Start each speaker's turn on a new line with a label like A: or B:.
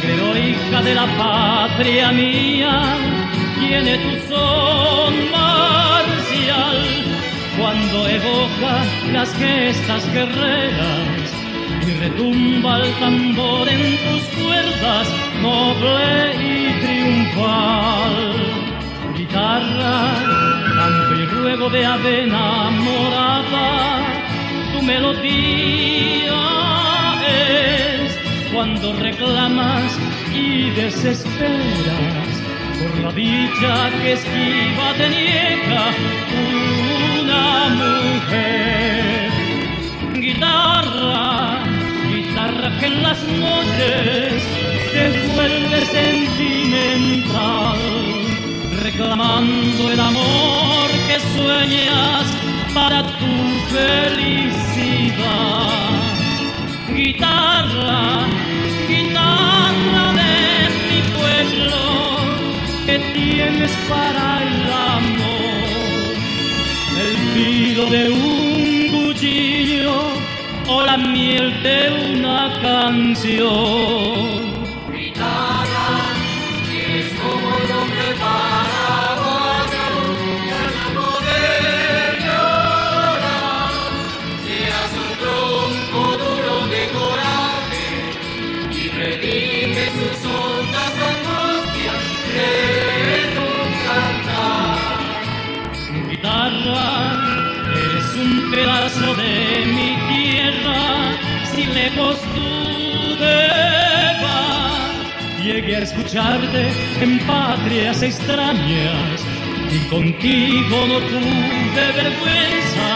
A: Pero hija de la patria mía, tiene tu son marcial cuando evoca las gestas guerreras y retumba el tambor en tus cuerdas, noble y triunfal. Guitarra, canto y ruego de ave enamorada, tu melodía es cuando reclamas y desesperas por la dicha que esquiva te niega una mujer. Guitarra, guitarra que en las noches te vuelve sentimental, reclamando el amor que sueñas para tu felicidad. Guitarra, guitarra de mi pueblo, que tienes para el amor, el filo de un cuchillo o la miel de una canción.
B: Guitarra, eres como el hombre paraguayo, que al no poder llorar, seas un tronco duro de coraje y redime sus hondas angustias de tu cantar.
A: Guitarra, eres un pedazo de mi tierra, si lejos tú te vas. Llegué a escucharte en patrias extrañas y contigo no tuve vergüenza.